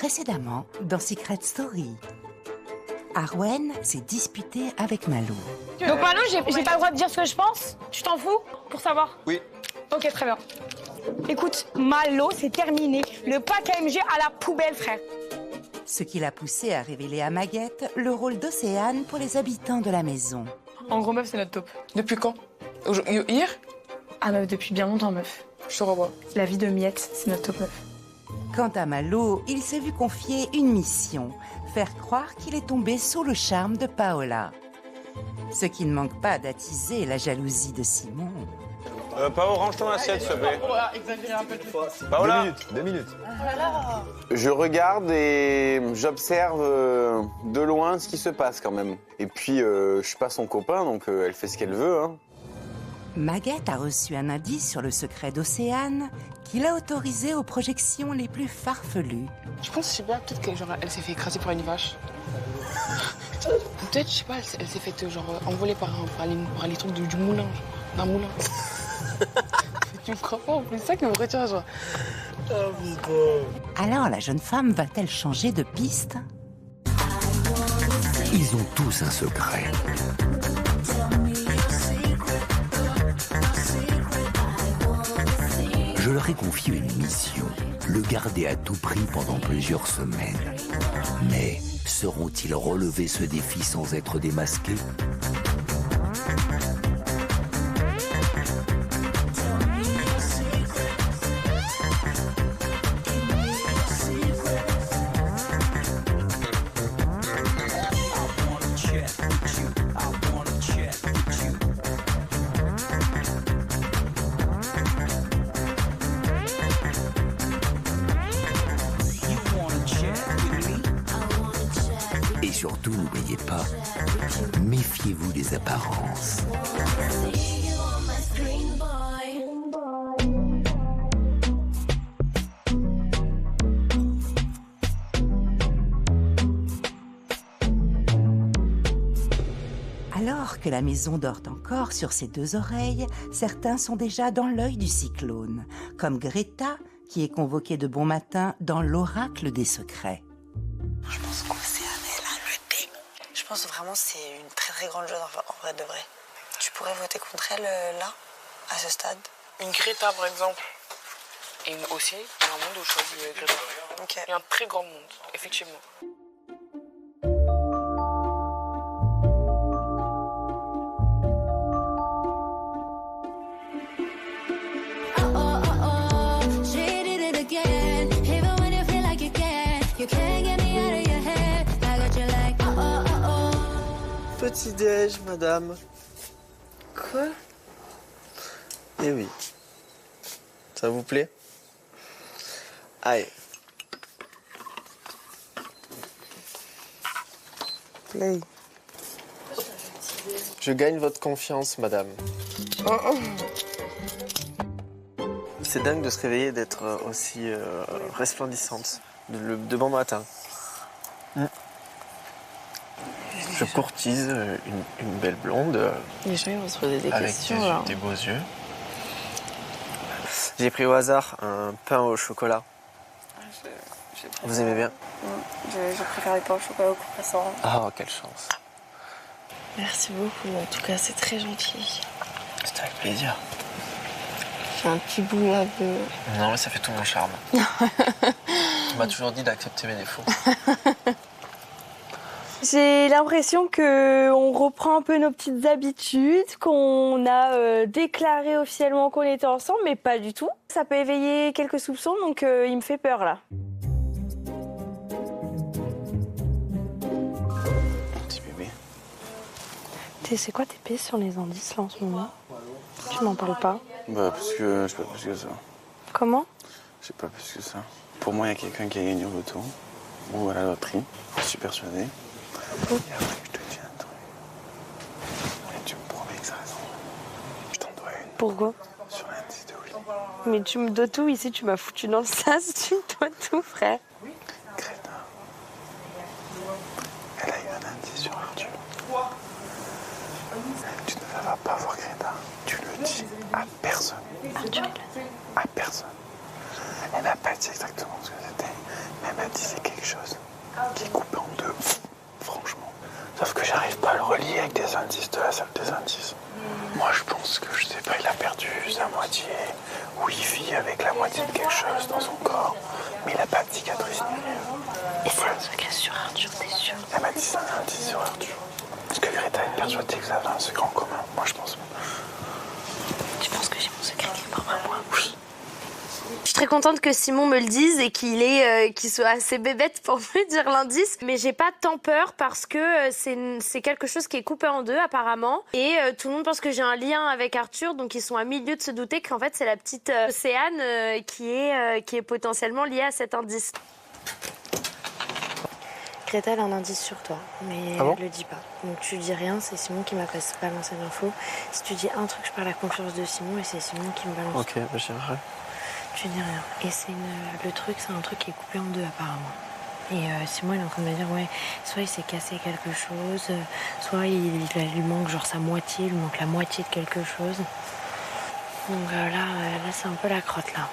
Précédemment, dans Secret Story, Arwen s'est disputé avec Malo. Donc Malo, j'ai pas le droit de dire ce que je pense? Tu t'en fous pour savoir? Oui. Ok, très bien. Écoute, Malo, c'est terminé. Le pack AMG à la poubelle, frère. Ce qui l'a poussé à révéler à Maguette le rôle d'Océane pour les habitants de la maison. En gros, meuf, c'est notre top. Depuis quand? Hier? Ah, meuf, depuis bien longtemps, meuf. Je te revois. La vie de Miette, c'est notre top, meuf. Quant à Malo, il s'est vu confier une mission, faire croire qu'il est tombé sous le charme de Paola. Ce qui ne manque pas d'attiser la jalousie de Simon. Paola, range ton assiette, s'il te plaît. Paola, 2 minutes. Je regarde et j'observe de loin ce qui se passe quand même. Et puis, je suis pas son copain, donc elle fait ce qu'elle veut. Hein. Maguette a reçu un indice sur le secret d'Océane qui l'a autorisé aux projections les plus farfelues. Je pense, je sais pas, peut-être qu'elle elle s'est fait écraser par une vache. Peut-être, je sais pas, elle s'est fait envoler par les trucs du moulin, d'un moulin. Tu me crois pas, en plus, c'est ça qui me retient, genre. Alors la jeune femme va-t-elle changer de piste? Ils ont tous un secret. Je leur ai confié une mission, le garder à tout prix pendant plusieurs semaines. Mais sauront-ils relever ce défi sans être démasqués? Et surtout, n'oubliez pas, méfiez-vous des apparences. Alors que la maison dort encore sur ses deux oreilles, certains sont déjà dans l'œil du cyclone, comme Greta, qui est convoquée de bon matin dans l'oracle des secrets. Je pense qu'Océane, elle a le thé. Je pense vraiment que c'est une très très grande chose en vrai de vrai. Tu pourrais voter contre elle là, à ce stade? Une Greta, par exemple. Et aussi, il y a un monde où je choisis Greta. Ok. Il y a un très grand monde, effectivement. Petit-déj, madame. Quoi? Eh oui. Ça vous plaît? Allez. Play. Je gagne votre confiance, madame. C'est dingue de se réveiller, d'être aussi resplendissante de bon matin. Je courtise une belle blonde. Les gens ils vont se poser des avec questions là. des beaux yeux. J'ai pris au hasard un pain au chocolat. Vous aimez bien? Je préfère les pains au chocolat au croissant. Ah, quelle chance. Merci beaucoup, en tout cas c'est très gentil. C'était avec plaisir. J'ai un petit bout là de... Non, mais ça fait tout mon charme. Tu m'as toujours dit d'accepter mes défauts. J'ai l'impression qu'on reprend un peu nos petites habitudes, qu'on a déclaré officiellement qu'on était ensemble, mais pas du tout. Ça peut éveiller quelques soupçons, donc il me fait peur là. Petit bébé. C'est quoi tes pistes sur les indices là en ce moment? Tu m'en parles pas? Bah, parce que je sais pas plus que ça. Comment? Je sais pas plus que ça. Pour moi, il y a quelqu'un qui a gagné au loto ou à la loterie. Je suis persuadé. Et après, je te dis un truc. Et tu me promets que ça raison. Je t'en dois une. Pourquoi? Sur l'indice de Willy. Mais tu me dois tout ici, tu m'as foutu dans le sas, tu me dois tout, frère. Greta. Elle a eu un indice sur Arthur. Tu ne vas pas voir Greta. Tu le dis à personne. Arthur, À personne. Elle n'a pas dit exactement ce que c'était, mais elle m'a dit c'est quelque avec des indices de la salle des indices. Moi, je pense que, je sais pas, il a perdu sa moitié, ou il vit avec la moitié de quelque chose dans son corps, mais il a pas de cicatrice ni rien. Et c'est un secret sur Arthur, t'es sûr? Elle m'a dit c'est un indice sur Arthur. Est-ce que Greta est persuadée que ça a un secret en commun? Moi, je pense. Tu penses que j'ai mon secret quelque part à moi? Oui. Je suis très contente que Simon me le dise et qu'il soit assez bébête pour me dire l'indice. Mais j'ai pas tant peur parce que c'est quelque chose qui est coupé en deux apparemment. Et tout le monde pense que j'ai un lien avec Arthur, donc ils sont à milieu de se douter qu'en fait c'est la petite Océane qui est potentiellement liée à cet indice. Greta elle a un indice sur toi, mais Ah bon? elle le dit pas. Donc tu dis rien, c'est Simon qui m'a balancé l'info. Si tu dis un truc, je perds la confiance de Simon et c'est Simon qui me balance. Ok, bah j'irai. Tu dis rien. Et le truc, c'est un truc qui est coupé en deux apparemment. Et Simon il est en train de me dire ouais, soit il s'est cassé quelque chose, soit il lui manque genre sa moitié, il lui manque la moitié de quelque chose. Donc là c'est un peu la crotte là.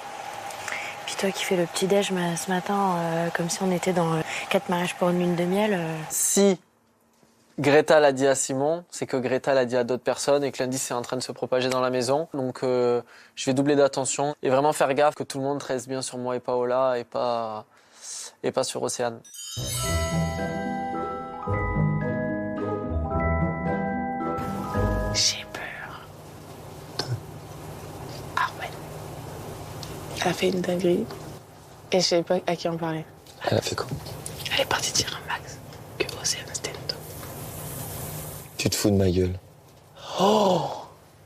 Puis toi qui fais le petit déj ce matin, comme si on était dans 4 mariages pour une lune de miel. Si Greta l'a dit à Simon, c'est que Greta l'a dit à d'autres personnes et que l'indice est en train de se propager dans la maison. Donc je vais doubler d'attention et vraiment faire gaffe que tout le monde reste bien sur moi et Paola et pas sur Océane. J'ai peur. Arwen. Elle a fait une dinguerie et je savais pas à qui en parler. Elle a fait quoi? Elle est partie dire à Max que Océane c'était une taupe. Tu te fous de ma gueule. Oh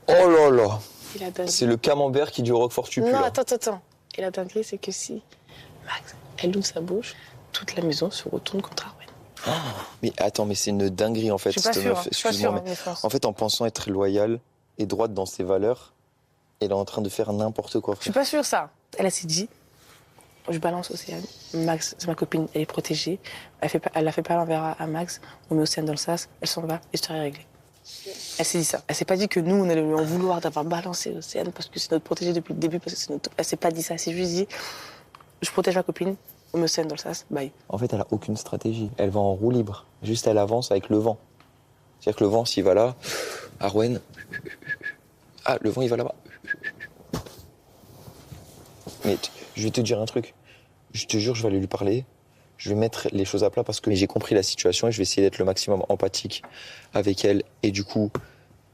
là là. Et la dinguerie... C'est le camembert qui dit au Roquefort tu pues. Non, là. attends. Et la dinguerie, c'est que si Max, elle ouvre sa bouche, toute la maison se retourne contre Arwen. Mais attends, mais c'est une dinguerie en fait. Je suis pas cette sûre, meuf. hein. Je suis pas Excuse-moi, sûre, mais mais France. en fait, en pensant être loyale et droite dans ses valeurs, elle est en train de faire n'importe quoi. Je suis pas sûre, ça. Elle s'est dit, je balance Océane. Max, c'est ma copine, elle est protégée. Elle a fait pas l'envers à Max. On met Océane dans le sas, elle s'en va, l'histoire est réglée. Elle s'est dit ça. Elle s'est pas dit que nous, on allait lui en vouloir d'avoir balancé Océane parce que c'est notre protégée depuis le début, parce que c'est notre... Elle s'est pas dit ça. Elle s'est juste dit, je protège ma copine, on met Océane dans le sas, bye. En fait, elle a aucune stratégie. Elle va en roue libre. Juste, elle avance avec le vent. C'est-à-dire que le vent, s'il va là, Arwen. Ah, le vent, il va là-bas. Mais je vais te dire un truc. Je te jure, je vais aller lui parler. Je vais mettre les choses à plat parce que j'ai compris la situation et je vais essayer d'être le maximum empathique avec elle et du coup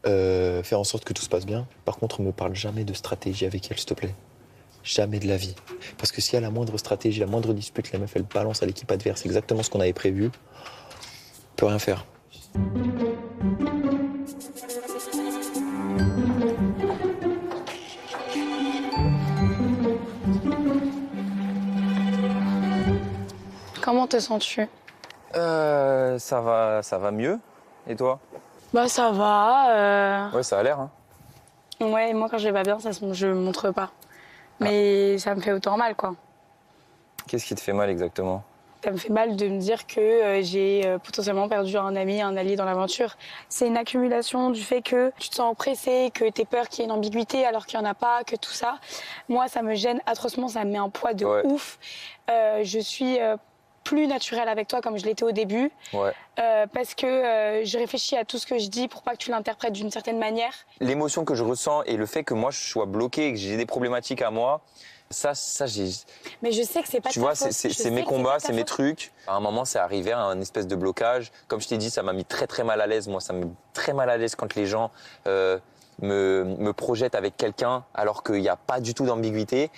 faire en sorte que tout se passe bien. Par contre, me parle jamais de stratégie avec elle, s'il te plaît. Jamais de la vie. Parce que s'il y a la moindre stratégie, la moindre dispute, la meuf, elle balance à l'équipe adverse. C'est exactement ce qu'on avait prévu. On peut rien faire. Comment te sens-tu? Ça va mieux. Et toi? Bah ça va. Ouais, ça a l'air. Hein. Ouais, moi quand je vais pas bien, je montre pas. Mais ça me fait autant mal quoi. Qu'est-ce qui te fait mal exactement? Ça me fait mal de me dire que j'ai potentiellement perdu un ami, un allié dans l'aventure. C'est une accumulation du fait que tu te sens oppressé, que t'es peur qu'il y ait une ambiguïté alors qu'il y en a pas, que tout ça. Moi, ça me gêne atrocement, ça me met un poids de ouf. Je suis plus naturelle avec toi comme je l'étais au début. Parce que je réfléchis à tout ce que je dis pour pas que tu l'interprètes d'une certaine manière. L'émotion que je ressens et le fait que moi je sois bloqué et que j'ai des problématiques à moi, ça j'ai... Mais je sais que c'est pas Tu ta vois, faute. c'est mes combats, c'est mes trucs. À un moment, c'est arrivé à un espèce de blocage. Comme je t'ai dit, ça m'a mis très très mal à l'aise. Moi, ça me met très mal à l'aise quand les gens me projettent avec quelqu'un alors qu'il n'y a pas du tout d'ambiguïté.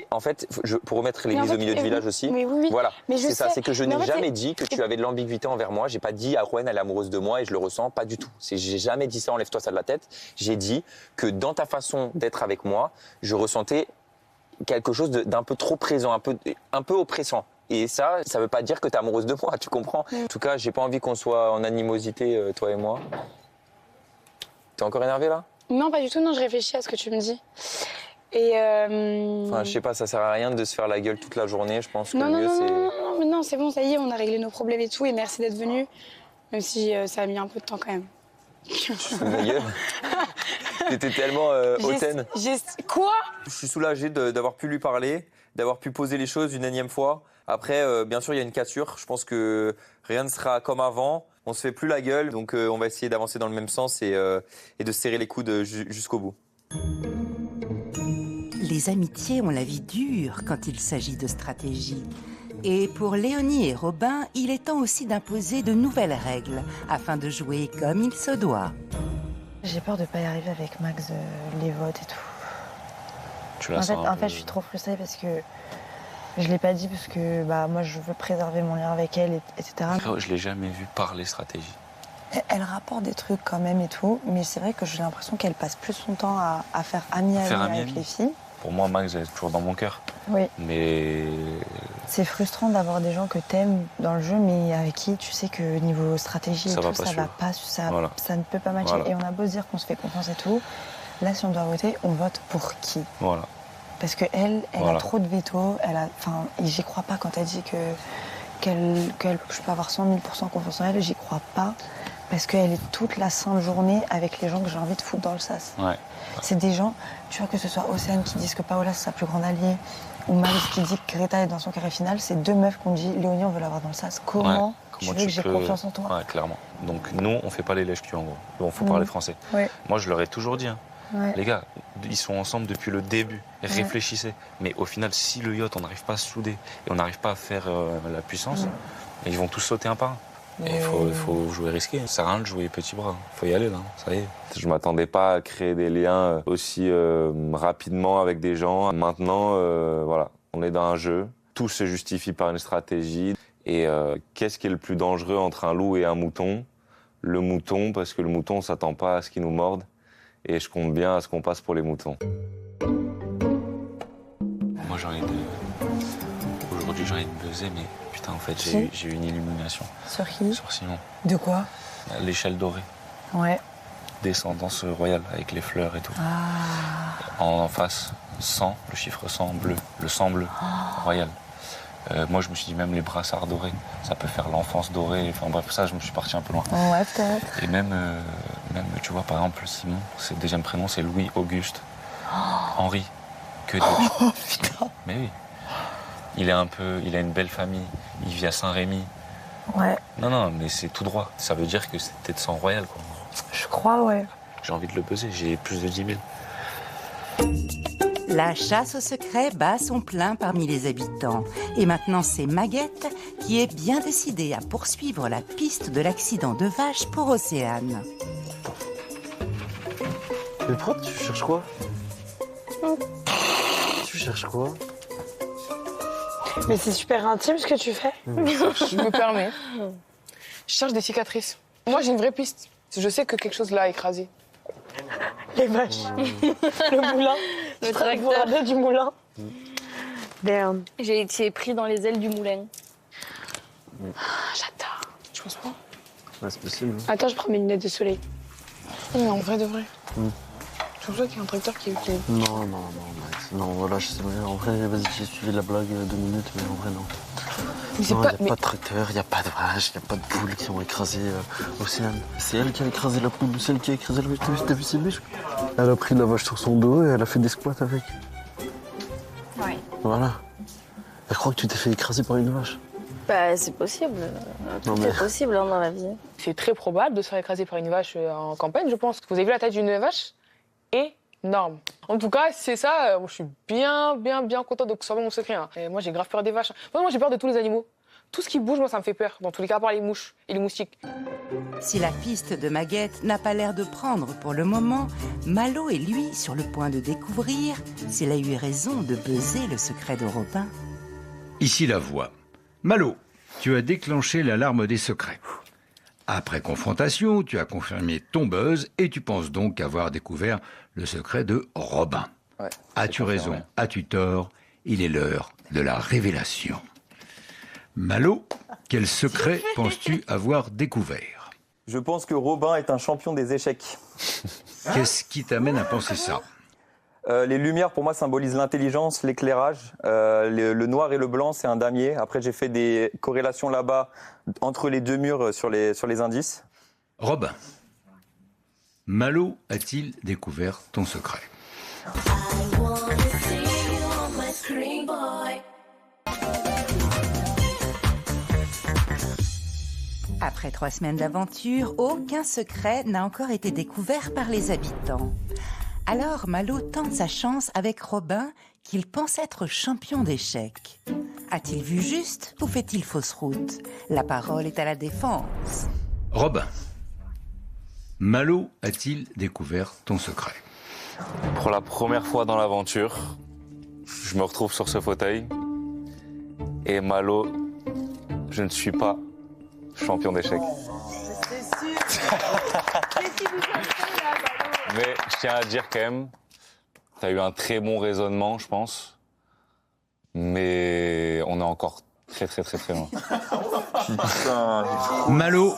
En fait, pour remettre l'église au milieu du village aussi, voilà, c'est ça, c'est que je n'ai jamais dit que tu avais de l'ambiguïté envers moi. J'ai pas dit Arwen elle est amoureuse de moi et je le ressens, pas du tout. J'ai jamais dit ça, enlève-toi ça de la tête. J'ai dit que dans ta façon d'être avec moi, je ressentais quelque chose d'un peu trop présent, un peu oppressant. Et ça veut pas dire que tu es amoureuse de moi, tu comprends? En tout cas, j'ai pas envie qu'on soit en animosité, toi et moi. T'es encore énervé là? Non, pas du tout, non, je réfléchis à ce que tu me dis. Et Enfin, je sais pas, ça sert à rien de se faire la gueule toute la journée, je pense que le mieux c'est... Non, c'est bon, ça y est, on a réglé nos problèmes et tout, et merci d'être venu, même si ça a mis un peu de temps quand même. Ma gueule. T'étais tellement hautaine. Quoi? Je suis soulagé d'avoir pu lui parler, d'avoir pu poser les choses une énième fois. Après, bien sûr, il y a une cassure. Je pense que rien ne sera comme avant. On se fait plus la gueule, donc on va essayer d'avancer dans le même sens et de serrer les coudes jusqu'au bout. Les amitiés ont la vie dure quand il s'agit de stratégie. Et pour Léonie et Robin, il est temps aussi d'imposer de nouvelles règles afin de jouer comme il se doit. J'ai peur de pas y arriver avec Max, les votes et tout. Tu la sens En fait, je suis trop frustrée parce que je l'ai pas dit parce que moi je veux préserver mon lien avec elle, etc. Frérot, je l'ai jamais vu parler stratégie. Elle rapporte des trucs quand même et tout, mais c'est vrai que j'ai l'impression qu'elle passe plus son temps à faire ami avec les filles. Pour moi, Max est toujours dans mon cœur. Oui. Mais c'est frustrant d'avoir des gens que t'aimes dans le jeu, mais avec qui tu sais que niveau stratégie ça ne peut pas matcher. Voilà. Et on a beau se dire qu'on se fait confiance et tout, là si on doit voter, on vote pour qui? Voilà. Parce qu'elle a trop de veto, j'y crois pas quand elle dit que je peux avoir 100 000% confiance en elle, j'y crois pas. Parce qu'elle est toute la sainte journée avec les gens que j'ai envie de foutre dans le sas. Ouais. C'est des gens, tu vois, que ce soit Océane qui disent que Paola c'est sa plus grande alliée, ou Maris qui dit que Greta est dans son carré final, c'est deux meufs qu'on dit Léonie, on veut l'avoir dans le sas. Comment tu veux que j'ai confiance en toi? Ouais, clairement. Donc nous, on fait pas les lèches-culs en gros. Il faut parler français. Ouais. Moi, je leur ai toujours dit, ouais. Les gars, ils sont ensemble depuis le début. Réfléchissez. Mais au final, si le yacht, on n'arrive pas à se souder et on n'arrive pas à faire la puissance, ils vont tous sauter un par un. Et il faut jouer risqué. Ça sert à rien de jouer petit bras. Il faut y aller là, ça y est. Je m'attendais pas à créer des liens aussi rapidement avec des gens. Maintenant, voilà, on est dans un jeu. Tout se justifie par une stratégie. Et qu'est-ce qui est le plus dangereux entre un loup et un mouton? Le mouton, parce que le mouton, on s'attend pas à ce qu'il nous morde. Et je compte bien à ce qu'on passe pour les moutons. Moi, aujourd'hui, j'ai envie de buzzer, mais putain, en fait, j'ai eu une illumination. Sur qui? Sur Simon. De quoi? L'échelle dorée. Ouais. Descendance royale, avec les fleurs et tout. Ah. En face, 100, le chiffre 100 bleu, le sang bleu, royal. Moi, je me suis dit, même les brassards dorés, ça peut faire l'enfance dorée. Enfin bref, ça, je me suis parti un peu loin. Ouais, peut-être. Et même, tu vois, par exemple, Simon, ses deuxième prénom, c'est Louis Auguste. Henri. Que des... Oh, putain. Mais oui. Il a une belle famille. Il vit à Saint-Rémy. Ouais. Non, mais c'est tout droit. Ça veut dire que c'était de sang royal, quoi. Je crois, ouais. J'ai envie de le buzzer. J'ai plus de 10 000. La chasse au secret bat son plein parmi les habitants. Et maintenant, c'est Maguette qui est bien décidée à poursuivre la piste de l'accident de vache pour Océane. Mais pourquoi tu cherches quoi? Tu cherches quoi? Mais c'est super intime ce que tu fais. Je me permets. Je cherche des cicatrices. Moi, j'ai une vraie piste. Je sais que quelque chose là a écrasé. Les vaches. Le moulin. Le tracteur du moulin. Damn. J'ai été pris dans les ailes du moulin. J'adore. Tu penses pas? Ouais, c'est possible. Attends, je prends mes lunettes de soleil. Non, en vrai de vrai. C'est pour ça qu'il y a un tracteur qui... Non, Max. Non, voilà, je sais pas. En vrai, vas-y, j'ai suivi la blague 2 minutes, mais en vrai, non. Mais il n'y a pas de tracteur, il n'y a pas de vaches, il n'y a pas de poules qui ont écrasé Océane. C'est elle qui a écrasé la poule, c'est elle qui a écrasé la vache. T'as vu ses muscles? Elle a pris la vache sur son dos et elle a fait des squats avec. Ouais. Voilà. Elle croit que tu t'es fait écraser par une vache. Bah, c'est possible. Tout est possible dans la vie. C'est très probable de se faire écraser par une vache en campagne, je pense. Vous avez vu la taille d'une vache? Énorme. En tout cas, c'est ça. Moi, je suis bien content de savoir mon secret. Et moi, j'ai grave peur des vaches. Moi, j'ai peur de tous les animaux. Tout ce qui bouge, moi, ça me fait peur. Dans tous les cas, à part les mouches et les moustiques. Si la piste de Maguette n'a pas l'air de prendre pour le moment, Malo est lui sur le point de découvrir s'il a eu raison de buzzer le secret de Robin. Ici la voix. Malo, tu as déclenché l'alarme des secrets. Après confrontation, tu as confirmé ton buzz et tu penses donc avoir découvert le secret de Robin. Ouais, as-tu raison? As-tu tort? Il est l'heure de la révélation. Malo, quel secret penses-tu avoir découvert? Je pense que Robin est un champion des échecs. Qu'est-ce qui t'amène à penser ça? Les lumières, pour moi, symbolisent l'intelligence, l'éclairage. Le noir et le blanc, c'est un damier. Après, j'ai fait des corrélations là-bas entre les deux murs sur les indices. Robin, Malo a-t-il découvert ton secret? Après 3 semaines d'aventure, aucun secret n'a encore été découvert par les habitants. Alors Malo tente sa chance avec Robin, qu'il pense être champion d'échecs. A-t-il vu juste ou fait-il fausse route? La parole est à la défense. Robin, Malo a-t-il découvert ton secret? Pour la première fois dans l'aventure, je me retrouve sur ce fauteuil. Et Malo, je ne suis pas champion d'échecs. Mais je tiens à dire quand même, tu as eu un très bon raisonnement, je pense. Mais on est encore très loin. Malo,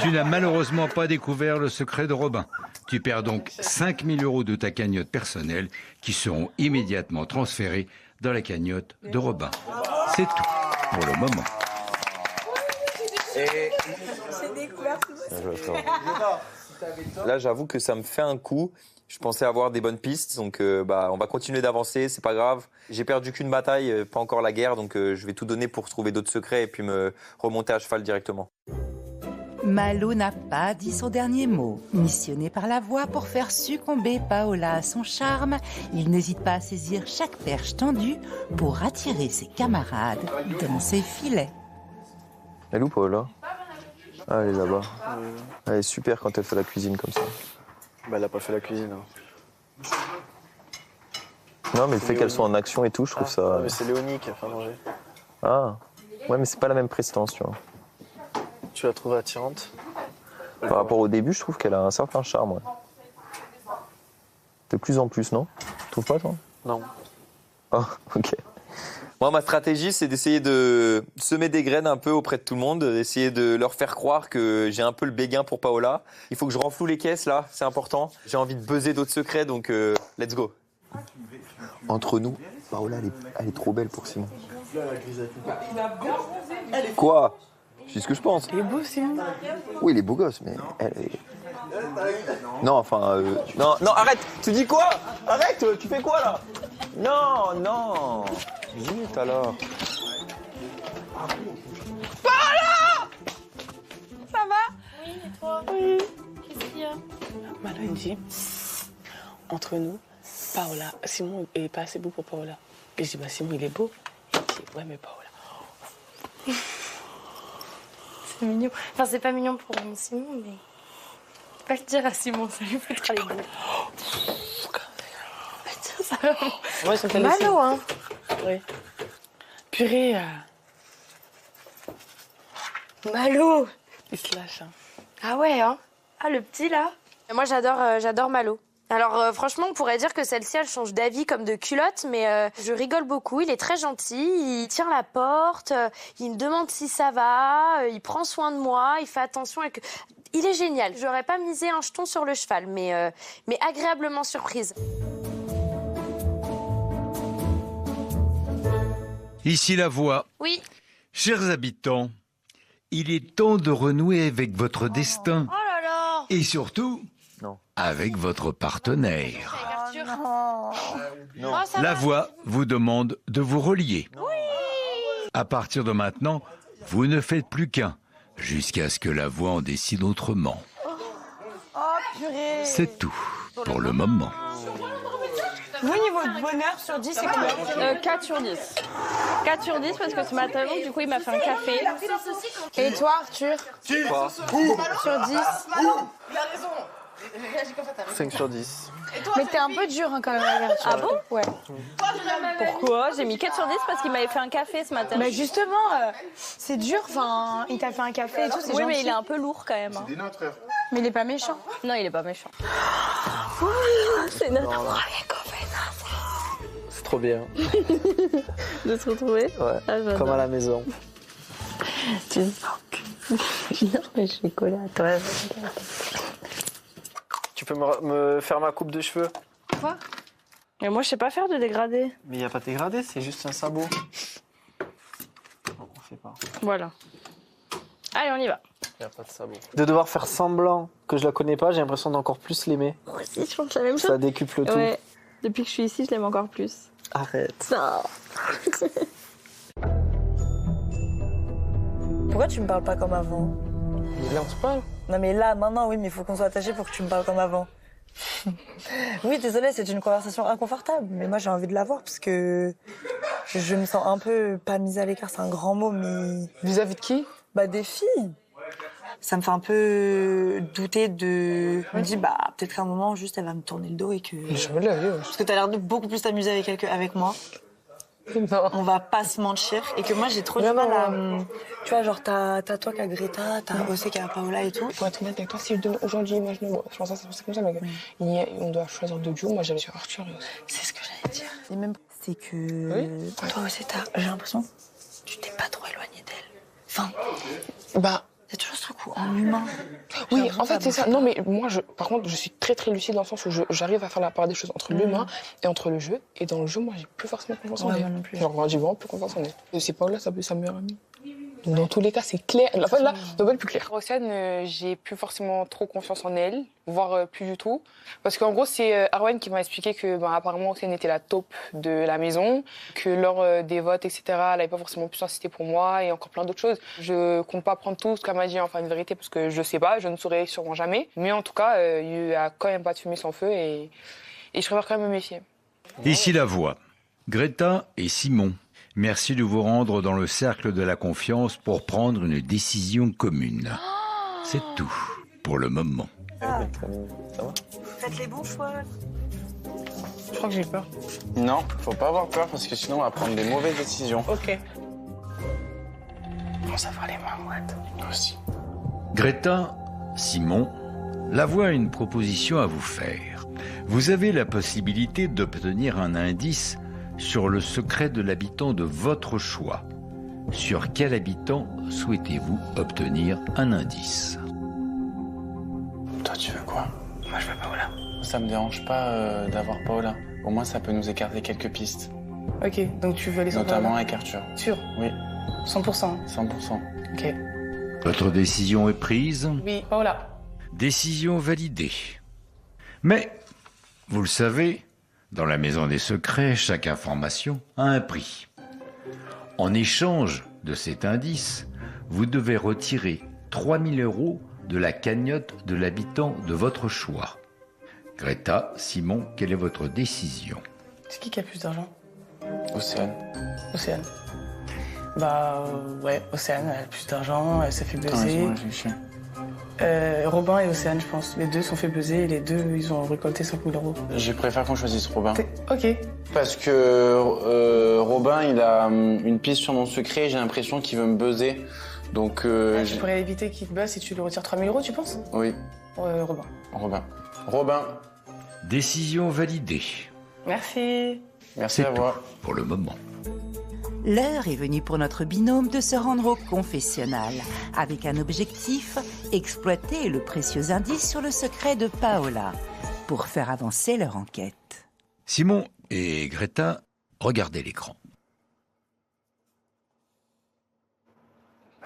tu n'as malheureusement pas découvert le secret de Robin. Tu perds donc 5 000 € de ta cagnotte personnelle qui seront immédiatement transférés dans la cagnotte de Robin. C'est tout pour le moment. Là, j'avoue que ça me fait un coup. Je pensais avoir des bonnes pistes, donc on va continuer d'avancer, c'est pas grave. J'ai perdu qu'une bataille, pas encore la guerre, donc je vais tout donner pour trouver d'autres secrets et puis me remonter à cheval directement. Malo n'a pas dit son dernier mot. Missionné par la voix pour faire succomber Paola à son charme, il n'hésite pas à saisir chaque perche tendue pour attirer ses camarades dans ses filets. Elle est où, Paola? Ah, elle est là-bas. Elle est super quand elle fait la cuisine comme ça. Bah, elle a pas fait la cuisine. Hein. Non, mais le fait qu'elle soit en action et tout, je trouve ça... Mais c'est Léonie qui a fait à manger. Ah, ouais, mais c'est pas la même prestance, tu vois. Tu la trouves attirante? Par rapport au début, je trouve qu'elle a un certain charme, ouais. De plus en plus, non? Tu trouves pas, toi? Non. Ah, ok. Moi, ma stratégie, c'est d'essayer de semer des graines un peu auprès de tout le monde, d'essayer de leur faire croire que j'ai un peu le béguin pour Paola. Il faut que je renfloue les caisses, là, c'est important. J'ai envie de buzzer d'autres secrets, donc let's go. Entre nous, Paola, elle est trop belle pour Simon. Quoi? Je dis ce que je pense. Il est beau, Simon. Oui, il est beau gosse, mais elle est... Non, enfin... Non, arrête. Tu dis quoi? Arrête, tu fais quoi, là? Non. Zut, alors. Paola! Ça va? Oui, et toi? Oui. Qu'est-ce qu'il y a? Malo, il dit, entre nous, Paola, Simon est pas assez beau pour Paola. Et je dis, bah Simon, il est beau. Il dit, ouais, mais Paola. C'est mignon. Enfin, c'est pas mignon pour Simon, mais... Pas le dire à Simon, ça lui foutra les boules. Ça va. Ouais, ça me fait Malo, hein. Oui. Purée. Malo. Il se lâche, hein. Ah ouais, hein. Ah, le petit, là. Moi, j'adore Malo. Alors franchement, on pourrait dire que celle-ci, elle change d'avis comme de culotte, mais je rigole beaucoup. Il est très gentil, il tient la porte, il me demande si ça va, il prend soin de moi, il fait attention. Il est génial. J'aurais pas misé un jeton sur le cheval, mais agréablement surprise. Ici la voix. Oui. Chers habitants, il est temps de renouer avec votre destin. Oh là là. Et surtout, non, avec votre partenaire. Non. Oh, La voix vous demande de vous relier. Oui. À partir de maintenant, vous ne faites plus qu'un, jusqu'à ce que la voix en décide autrement. Oh, purée. C'est tout pour le moment. Vous, niveau de bonheur sur 10, c'est combien? 4 sur 10. 4 sur 10 parce que ce matin, du coup, il m'a fait un café. Et toi, Arthur? Quoi? Sur 10. Il a raison. 5 sur 10. Mais t'es un peu dur hein, quand même, Arthur. Ah bon? Ouais. Pourquoi? J'ai mis 4 sur 10 parce qu'il m'avait fait un café ce matin. Mais justement, c'est dur, enfin, il t'a fait un café et tout, c'est gentil. Oui, mais il est un peu lourd quand même. Hein. C'est des nôtres, frère. Mais il est pas méchant. Non, il est pas méchant. C'est notre premier C'est trop bien. De se retrouver? Ouais, comme à la maison. Tu me manques. Non, mais je vais coller à toi. Tu peux me faire ma coupe de cheveux? Quoi? Mais moi, je sais pas faire de dégradé. Mais il n'y a pas de dégradé, c'est juste un sabot. Non, on fait pas. Voilà. Allez, on y va. Il n'y a pas de sabot. De devoir faire semblant que je la connais pas, j'ai l'impression d'encore plus l'aimer. Moi aussi, je pense la même chose. Ça décuple le tout. Ouais. Depuis que je suis ici, je l'aime encore plus. Arrête. Non. Pourquoi tu me parles pas comme avant? Mais là, on se parle. Non mais là, maintenant, oui, mais il faut qu'on soit attachés pour que tu me parles comme avant. Oui, désolée, c'est une conversation inconfortable, mais moi j'ai envie de l'avoir parce que je me sens un peu pas mise à l'écart, c'est un grand mot, mais... Vis-à-vis de qui? Bah des filles. Ça me fait un peu douter de... Je me dis, bah peut-être qu'à un moment, juste, elle va me tourner le dos et que... Jamais de la vie, ouais. Parce que t'as l'air de beaucoup plus t'amuser avec moi. Non. On va pas se mentir. Et que moi, j'ai trop du mal à... Tu vois, genre, t'as toi qui a Greta, t'as Ossé qui a Paola et tout. Pour être honnête avec toi, si je donne aujourd'hui, imagine-moi, je pense que c'est comme ça, mais on doit choisir deux duos. Moi, j'allais sur Arthur et Ossé. C'est ce que j'allais dire. Et même, c'est que... Toi aussi, j'ai l'impression que tu t'es pas trop éloigné d'elle. Enfin... Bah... C'est toujours ce truc en humain. Oui, en fait, c'est ça. Non, mais moi, par contre, je suis très, très lucide dans le sens où j'arrive à faire la part des choses entre l'humain et entre le jeu. Et dans le jeu, moi, j'ai plus forcément confiance en elle. Moi non plus. Genre, moi, j'ai vraiment plus confiance en elle. Et c'est Paola, ça peut être sa meilleure amie. Donc, dans tous les cas, c'est clair. En fait, là, ça doit être plus clair. Océane, j'ai plus forcément trop confiance en elle, voire plus du tout. Parce qu'en gros, c'est Arwen qui m'a expliqué que, apparemment, Océane était la taupe de la maison, que lors des votes, etc., elle n'avait pas forcément pu s'insister pour moi et encore plein d'autres choses. Je compte pas prendre tout ce qu'elle m'a dit, enfin, une vérité, parce que je sais pas, je ne saurais sûrement jamais. Mais en tout cas, il y a quand même pas de fumée sans feu et je préfère quand même me méfier. Ici la voix. Greta et Simon. Merci de vous rendre dans le cercle de la confiance pour prendre une décision commune. C'est tout pour le moment. Ça va? Faites les bons choix. Je crois que j'ai peur. Non, faut pas avoir peur parce que sinon on va prendre des mauvaises décisions. Ok. Comment ça va les mains, Mouette? Moi aussi. Greta, Simon, la voix a une proposition à vous faire. Vous avez la possibilité d'obtenir un indice sur le secret de l'habitant de votre choix. Sur quel habitant souhaitez-vous obtenir un indice? Toi, tu veux quoi? Moi, je veux Paola. Ça me dérange pas d'avoir Paola. Au moins, ça peut nous écarter quelques pistes. Ok, donc tu veux aller sur Notamment Paola? avec Arthur. Sûr? Oui. 100%. 100%. Ok. Votre décision est prise? Oui, Paola. Décision validée. Mais, vous le savez, dans la maison des secrets, chaque information a un prix. En échange de cet indice, vous devez retirer 3 000 € de la cagnotte de l'habitant de votre choix. Greta, Simon, quelle est votre décision? C'est qui a plus d'argent? Océane. Océane. Ouais, Océane, elle a plus d'argent, elle s'est fait Attends, baiser. laisse-moi réfléchir. Robin et Océane, je pense. Les deux sont fait baiser et les deux, ils ont récolté 5 000 €. Je préfère qu'on choisisse Robin. Ok. Parce que Robin, il a une piste sur mon secret, j'ai l'impression qu'il veut me buzzer. Donc. Tu pourrais éviter qu'il te buzz si tu lui retires 3 000 €, tu penses? Oui. Robin. Robin. Décision validée. Merci. Merci à vous. Pour le moment. L'heure est venue pour notre binôme de se rendre au confessionnal, avec un objectif, exploiter le précieux indice sur le secret de Paola, pour faire avancer leur enquête. Simon et Greta, regardez l'écran.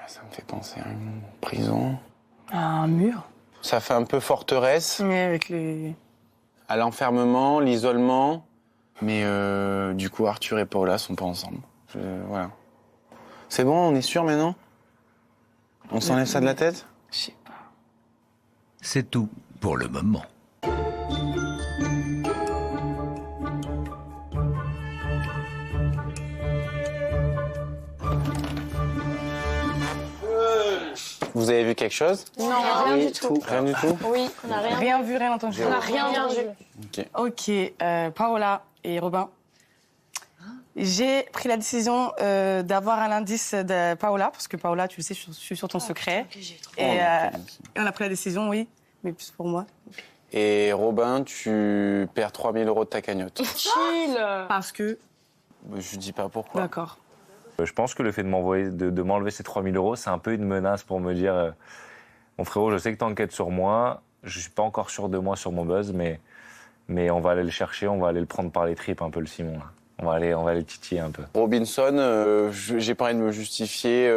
Ça me fait penser à une prison. À un mur? Ça fait un peu forteresse. Oui, avec les... À l'enfermement, l'isolement. Mais du coup, Arthur et Paola sont pas ensemble. Voilà. C'est bon, on est sûr maintenant? On s'enlève ça de la tête? Je sais pas. C'est tout pour le moment. Vous avez vu quelque chose? Non, rien du tout. Rien du tout? Oui, on n'a rien. Rien vu, rien entendu. On n'a rien entendu. Ok. Ok, Paola et Robin. J'ai pris la décision d'avoir un indice de Paola, parce que Paola, tu le sais, je suis sur ton secret. Et on a pris la décision, oui, mais plus pour moi. Et Robin, tu perds 3 000 € de ta cagnotte. Chill. Parce que... Je dis pas pourquoi. D'accord. Je pense que le fait de m'enlever ces 3 000 €, c'est un peu une menace pour me dire mon frérot, je sais que t'enquêtes sur moi, je suis pas encore sûr de moi sur mon buzz, mais on va aller le chercher, on va aller le prendre par les tripes un peu le Simon. Là. On va aller le titiller un peu. Robinson, j'ai pas envie de me justifier,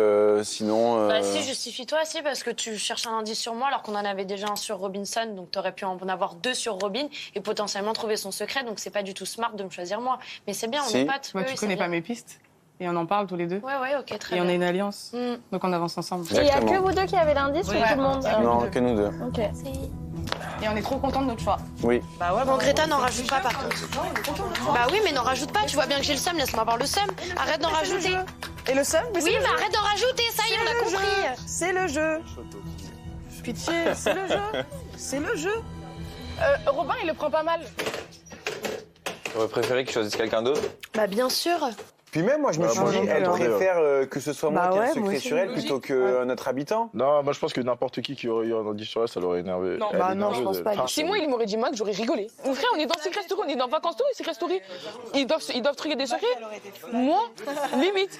sinon... Bah si, justifie-toi, si, parce que tu cherches un indice sur moi alors qu'on en avait déjà un sur Robinson, donc t'aurais pu en avoir 2 sur Robin et potentiellement trouver son secret, donc c'est pas du tout smart de me choisir moi. Mais c'est bien, on est potes. Bah, tu connais pas mes pistes? et on en parle tous les deux. Ouais, ok, très et bien. on a une alliance, donc on avance ensemble. Et il n'y a que vous deux qui avez l'indice ou tout le monde? Non, que nous deux. Ok. Et on est trop contents de notre choix. Oui. Bah ouais, bon, Greta, n'en rajoute pas par contre. Bah oui, mais n'en rajoute pas, tu vois bien que j'ai le seum, laisse-moi avoir le seum. Arrête d'en rajouter. Et le seum? Oui, mais arrête d'en rajouter, ça y est, on a compris. C'est le jeu. Pitié, c'est le jeu. C'est le jeu. Robin, il le prend pas mal. J'aurais préféré que je choisisse quelqu'un d'autre. Bah bien sûr. Puis même, moi, je me suis dit, elle préfère que ce soit moi qui ai un secret sur elle plutôt que notre habitant. Non, moi je pense que n'importe qui aurait eu un indice sur elle, ça l'aurait énervé. Non, je pense pas. Simon, il m'aurait dit Max, j'aurais rigolé. Mon frère, on est dans Secret Story, on est dans Vacances Story, Secret Story. Ils doivent truquer des secrets. Moi, limite,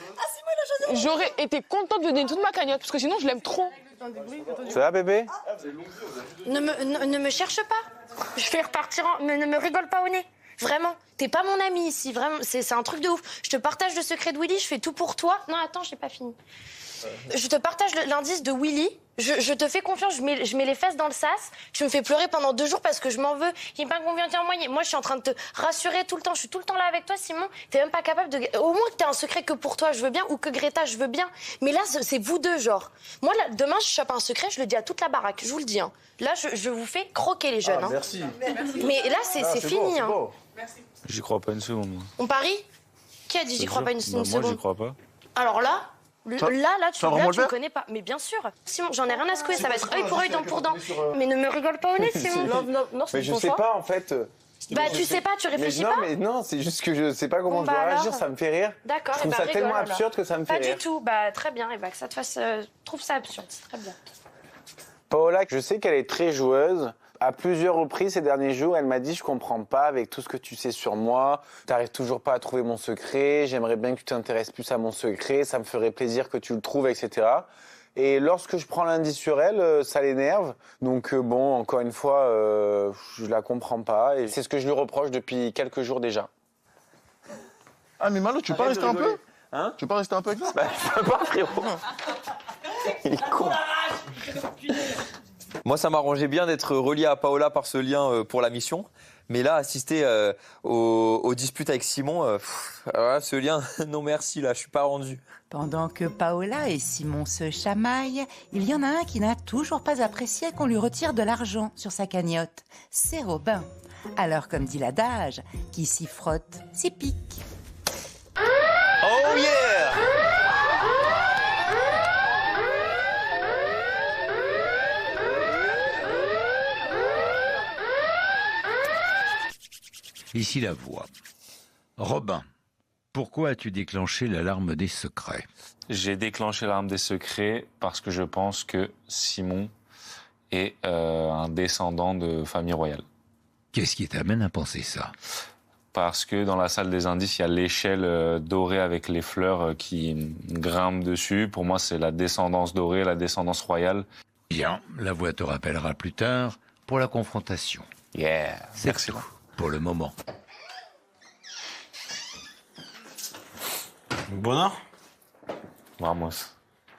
j'aurais été contente de donner toute ma cagnotte, parce que sinon, je l'aime trop. Ça va, bébé? Ne me cherche pas. Je vais repartir mais ne me rigole pas au nez. Vraiment, t'es pas mon ami ici, vraiment, c'est un truc de ouf. Je te partage le secret de Willy, je fais tout pour toi. Non, attends, j'ai pas fini. Je te partage l'indice de Willy, je te fais confiance, je mets les fesses dans le sas, tu me fais pleurer pendant 2 jours parce que je m'en veux, il n'est pas confiant en moi. Moi, je suis en train de te rassurer tout le temps, je suis tout le temps là avec toi, Simon. T'es même pas capable de... Au moins que t'aies un secret que pour toi, je veux bien, ou que Greta, je veux bien. Mais là, c'est vous deux, genre. Moi, là, demain, je chope un secret, je le dis à toute la baraque, je vous le dis. Hein. Là, je vous fais croquer les jeunes. Merci. Mais là, c'est fini. Hein. J'y crois pas une seconde. Moi. On parie? Qui a dit j'y crois pas une seconde? Moi, j'y crois pas. Alors là, Ça- tu vraiment me connais pas. Mais bien sûr. Simon, j'en ai rien à secouer, ça va être œil pour œil, dent pour dent. Mais ne me rigole pas au nez, Simon. Non, Mais je sais pas, en fait. Bah, tu sais pas, tu réfléchis pas? Mais non, c'est juste que je sais pas comment Bon, je dois bah réagir, alors. ça me fait rire. D'accord, Je trouve et ça bah, tellement rigole, absurde alors. que ça me fait Pas rire. du tout, bah très bien, et bah que ça te fasse. Trouve ça absurde, c'est très bien. Paola, je sais qu'elle est très joueuse. À plusieurs reprises ces derniers jours, elle m'a dit « Je comprends pas avec tout ce que tu sais sur moi. T'arrives toujours pas à trouver mon secret. J'aimerais bien que tu t'intéresses plus à mon secret. Ça me ferait plaisir que tu le trouves, etc. » Et lorsque je prends l'indice sur elle, ça l'énerve. Donc bon, encore une fois, je la comprends pas. Et c'est ce que je lui reproche depuis quelques jours déjà. Ah mais Malo, tu veux pas rester un peu? Hein? Tu veux pas rester un peu avec nous? Bah, je peux pas, frérot. Il est con. Moi, ça m'arrangeait bien d'être relié à Paola par ce lien pour la mission. Mais là, assister aux disputes avec Simon, ce lien, non merci, là, je suis pas rendu. Pendant que Paola et Simon se chamaillent, il y en a un qui n'a toujours pas apprécié qu'on lui retire de l'argent sur sa cagnotte. C'est Robin. Alors, comme dit l'adage, qui s'y frotte, s'y pique. Oh yeah! Ici la voix. Robin, pourquoi as-tu déclenché l'alarme des secrets? J'ai déclenché l'arme des secrets parce que je pense que Simon est un descendant de famille royale. Qu'est-ce qui t'amène à penser ça? Parce que dans la salle des indices, il y a l'échelle dorée avec les fleurs qui grimpent dessus. Pour moi, c'est la descendance dorée, la descendance royale. Bien, la voix te rappellera plus tard pour la confrontation. Yeah, C'est tout pour le moment. Bonheur. Vamos.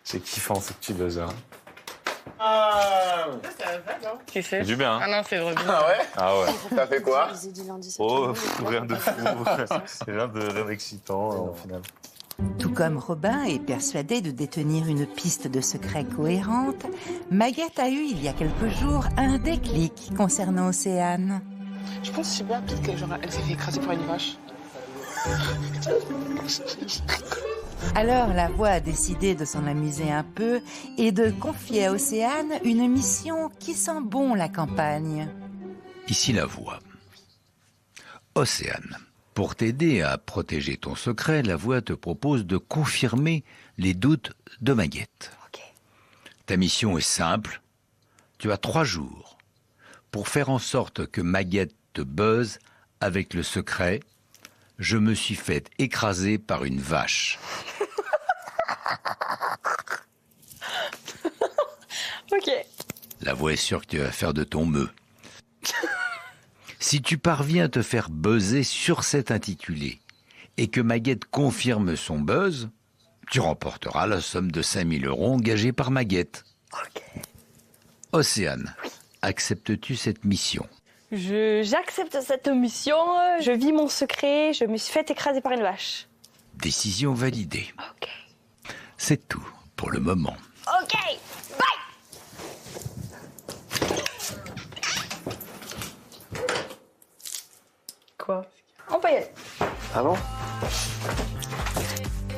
C'est kiffant ce petit buzzer. Tu sais? C'est du bien. Hein. Ah non, c'est vrai. Ah ouais? Ah ouais. T'as fait quoi? Oh, rien de fou. Rien d'excitant au final. Tout comme Robin est persuadé de détenir une piste de secret cohérente, Maguette a eu il y a quelques jours un déclic concernant Océane. Je pense, je sais bien, peut-être qu'elle s'est fait écraser par une vache. Alors la voix a décidé de s'en amuser un peu et de confier à Océane une mission qui sent bon la campagne. Ici la voix. Océane, pour t'aider à protéger ton secret, la voix te propose de confirmer les doutes de Maguette. Ta mission est simple. Tu as 3 jours pour faire en sorte que Maguette te buzz avec le secret « Je me suis fait écraser par une vache ». Ok. La voix est sûre que tu vas faire de ton mieux. Si tu parviens à te faire buzzer sur cet intitulé et que Maguette confirme son buzz, tu remporteras la somme de 5 000 € engagée par Maguette. Océane, acceptes-tu cette mission? J'accepte cette mission, je vis mon secret, je me suis fait écraser par une vache. Décision validée. Ok. C'est tout pour le moment. Ok, bye. Quoi? On peut y aller. Ah bon?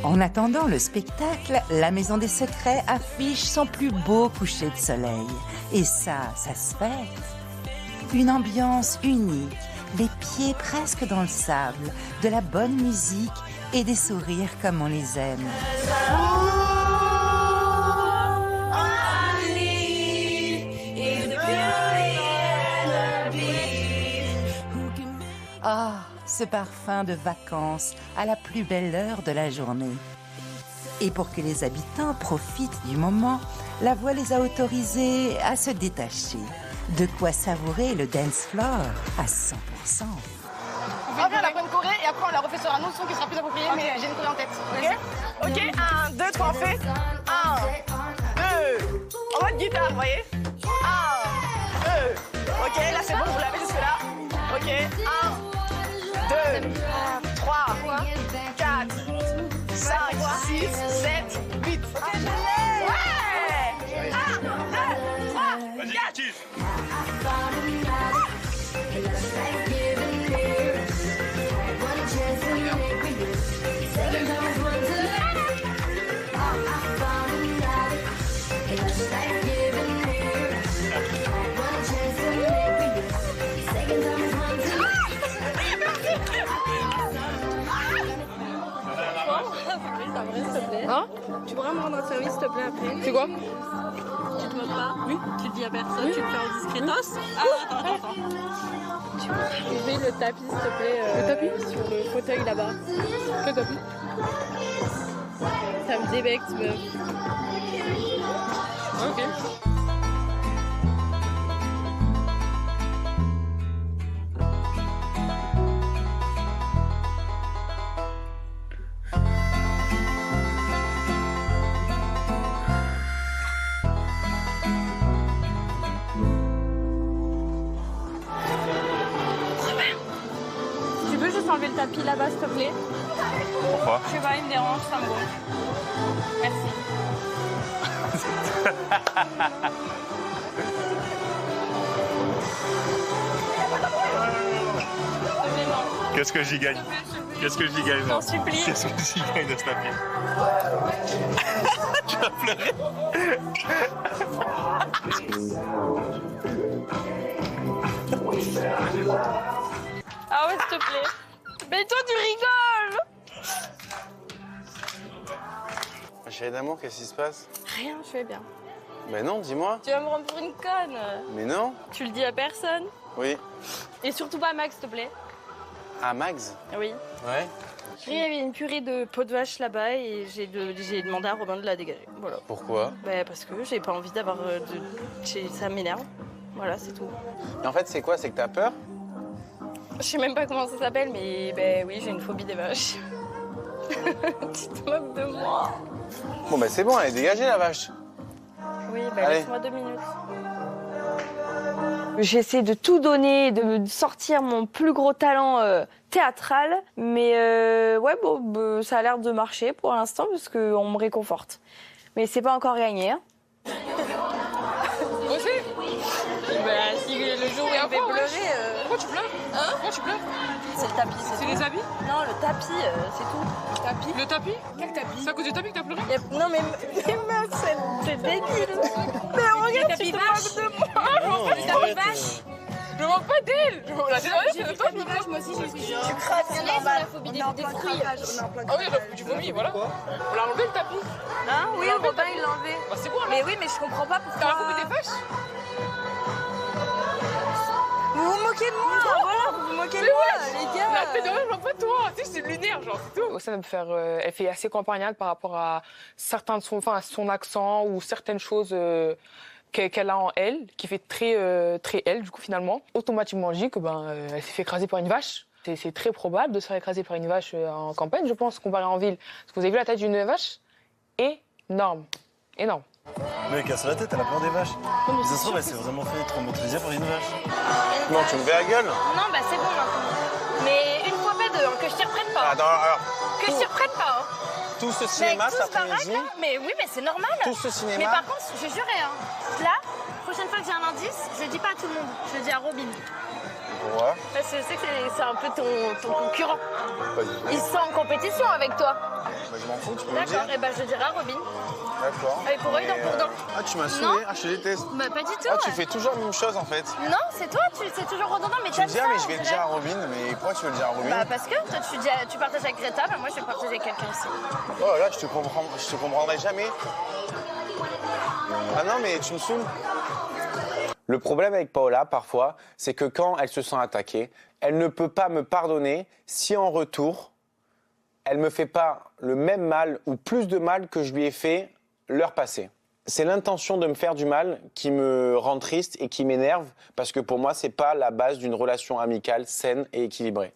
En attendant le spectacle, la Maison des Secrets affiche son plus beau coucher de soleil. Et ça se fête. Une ambiance unique, les pieds presque dans le sable, de la bonne musique et des sourires comme on les aime. Ah, ce parfum de vacances à la plus belle heure de la journée. Et pour que les habitants profitent du moment, la voix les a autorisés à se détacher. De quoi savourer le dance floor à 100%. On vient d'apprendre une choré et après on la refait sur un autre son qui sera plus approprié, mais j'ai une choré en tête. Ok? Ok, 1, 2, 3, on fait 1, 2, en mode guitare, vous voyez? 1, 2, ok, là c'est bon, vous l'avez jusque-là. Ok, 1, 2, 3, 4, 5, 6, 7, 8. Ouais! 1, 2, 3, 4. Hein? Tu pourrais me rendre un service, s'il te plaît, après? C'est quoi? Tu te moques pas? Oui. Tu le dis à personne? Oui. Tu le fais en discretos? Attends. Tu peux lever le tapis, s'il te plaît? Le tapis? Sur le fauteuil là-bas. Quel tapis? Ça me débecte, meuf. Ok. Tu peux juste enlever le tapis là-bas, s'il te plaît? Pourquoi? Je sais pas, il me dérange, ça me gonfle. Merci. Qu'est-ce que j'y gagne? Qu'est-ce que j'y gagne? T'en supplie. Qu'est-ce que j'y gagne de ce tapis? Tu vas pleurer? Ah ouais, s'il te plaît. Mais toi, tu rigoles! Chérie d'amour, qu'est-ce qui se passe? Rien, je fais bien. Ben non, dis-moi. Tu vas me rendre pour une conne. Mais non. Tu le dis à personne? Oui. Et surtout pas à Max, s'il te plaît. Ah, Max? Oui. Ouais. Il y avait une purée de peau de vache là-bas et j'ai demandé à Robin de la dégager. Voilà. Pourquoi? Bah, parce que j'ai pas envie d'avoir ça m'énerve. Voilà, c'est tout. Et en fait, c'est quoi? C'est que t'as peur? Je sais même pas comment ça s'appelle, mais ben oui, j'ai une phobie des vaches. Tu te moques de moi. Bon, ben c'est bon, elle est dégagée, la vache. Oui, ben laisse-moi 2 minutes. J'essaie de tout donner, de sortir mon plus gros talent théâtral, mais ouais, bon, ça a l'air de marcher pour l'instant parce qu'on me réconforte. Mais c'est pas encore gagné. Hein. Moi aussi? Bah, si le jour où il me fait pleurer. Pourquoi tu pleures? Hein? Pourquoi tu pleures? C'est le tapis. C'est les habits? Non, le tapis, c'est tout. Le tapis? Le tapis? Quel tapis? C'est à cause du tapis que t'as pleuré? Non, mais meuf, c'est débile. Mais regarde, tu te moques de moi. Non, je tapis vache. Je me moque pas d'elle. La dernière fois, c'est toi, je me moque. Moi aussi, j'ai tu craques, c'est normal. La phobie des fruits. Ah oui, du vomi, voilà. On l'a enlevé le tapis. Hein? Oui, Robin, il l'a enlevé. Bah, c'est bon, alors. Mais oui, mais je comprends pas pourquoi. T'as la phobie des vaches? Vous vous moquez de moi. Voilà, vous vous moquez de moi, les gars. La tête de moi, je vois pas toi. Tu sais, c'est lunaire, genre, c'est tout. Ça va me faire. Elle fait assez campagnale par rapport à certains de son accent ou certaines choses qu'elle a en elle, qui fait très elle, du coup, finalement. Automatiquement, je dis que elle s'est fait écraser par une vache. C'est très probable de se faire écraser par une vache en campagne, je pense, comparé en ville. Parce que vous avez vu la tête d'une vache? Énorme. Énorme. Mais elle casse la tête, elle a peur des vaches. Mais ça se trouve, elle s'est vraiment fait traumatisée par une vache. Non, tu me fais la gueule? Non, bah c'est bon maintenant. Mais une fois pas deux, que Que je t'y reprenne pas. Ah, non, alors, Que je t'y reprenne pas. Hein. tout ce Mais cinéma avec tout cet ce baraque, après-midi. là, mais oui, mais c'est normal. Tout ce cinéma. Mais par contre, je jurais, hein. Là, prochaine fois que j'ai un indice, je le dis pas à tout le monde. Je le dis à Robin. Ouais. Parce que je sais que c'est un peu ton concurrent. Il se sent en compétition avec toi. Bah, je m'en fous, tu peux me le dire. D'accord, et ben je le dirai à Robin. D'accord. Avec pour œil, dent pour dent. Ah, tu m'as Non. saoulé. Ah, je te déteste. Bah, pas du tout. Ah, tu ouais. fais toujours la même chose en fait. Non, c'est toi, c'est toujours redondant, mais Tu me t'aimes dis, ça. ah, mais je vais on le dirait. dire à Robin, mais pourquoi tu veux le dire à Robin? Bah parce que toi tu partages avec Greta, bah moi je vais partager avec quelqu'un aussi. Oh là, je te comprendrai jamais. Ah non, mais tu me saoules. Le problème avec Paola, parfois, c'est que quand elle se sent attaquée, elle ne peut pas me pardonner si en retour, elle me fait pas le même mal ou plus de mal que je lui ai fait l'heure passée. C'est l'intention de me faire du mal qui me rend triste et qui m'énerve parce que pour moi, c'est pas la base d'une relation amicale saine et équilibrée.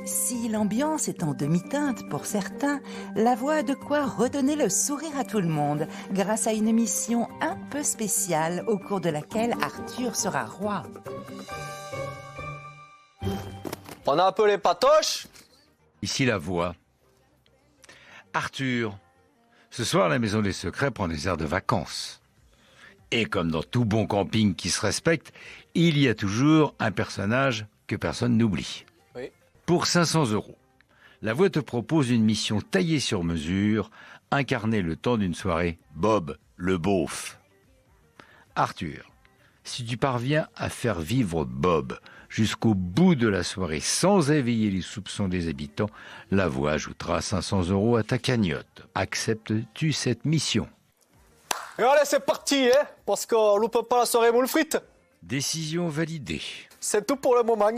Si l'ambiance est en demi-teinte pour certains, la voix a de quoi redonner le sourire à tout le monde grâce à une émission un peu spéciale au cours de laquelle Arthur sera roi. On a un peu les patoches. Ici la voix. Arthur, ce soir la Maison des Secrets prend des airs de vacances. Et comme dans tout bon camping qui se respecte, il y a toujours un personnage que personne n'oublie. Oui. Pour 500 €, la voix te propose une mission taillée sur mesure, incarner le temps d'une soirée Bob, le beauf. Arthur, si tu parviens à faire vivre Bob jusqu'au bout de la soirée sans éveiller les soupçons des habitants, la voix ajoutera 500 € à ta cagnotte. Acceptes-tu cette mission? Et allez, c'est parti, hein, parce qu'on loupe pas la soirée moule frites. Décision validée. C'est tout pour le moment.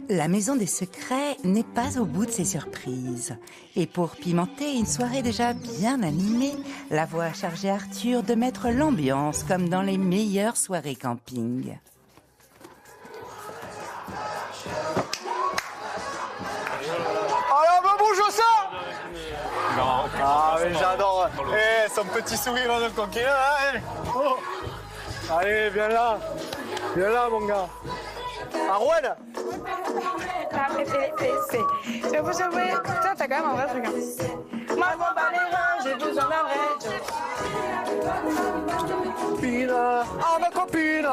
La Maison des Secrets n'est pas au bout de ses surprises. Et pour pimenter une soirée déjà bien animée, la voix a chargé Arthur de mettre l'ambiance comme dans les meilleures soirées camping. Alors, bah, bonjour ça. Non. Ah, mais j'adore. Eh, son petit sourire là, de coquin, hein. Oh. Allez, viens là, mon gars. Arwen. Toi, t'as quand même un vrai truc. Moi, je pas les reins, j'ai besoin d'un vrai. Copine, ah ma copine.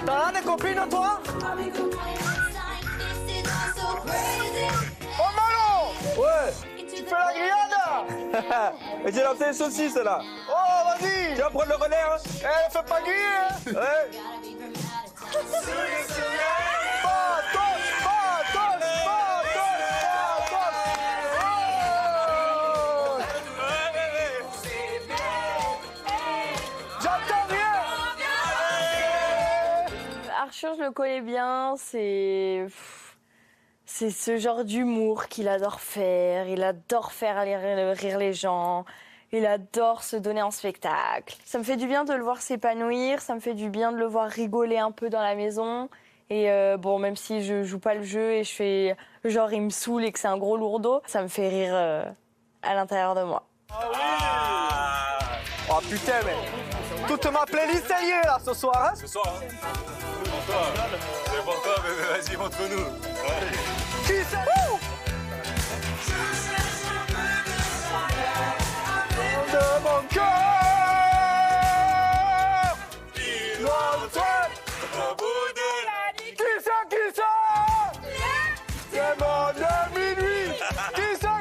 T'as des copines toi? Oh Malo! Ouais! Tu fais la grillade? Et j'ai lancé les saucisses là. Oh, vas-y! Tu vas prendre le relais, hein? Eh, fais pas griller, hein? Ouais. Arthur, je le connais bien, c'est ce genre d'humour qu'il adore faire. Il adore faire rire les gens. Il adore se donner en spectacle. Ça me fait du bien de le voir s'épanouir. Ça me fait du bien de le voir rigoler un peu dans la maison. Et bon, même si je joue pas le jeu et je fais genre il me saoule et que c'est un gros lourdeau, ça me fait rire à l'intérieur de moi. Oh putain, mais toute ma playlist elle y est là ce soir, hein? Ce soir, hein? C'est pour toi, mais vas-y, montre-nous. Ouais. Qui c'est? De mon cœur, au bout de la nuit. Qui ça? C'est mon de minuit. Qui ça?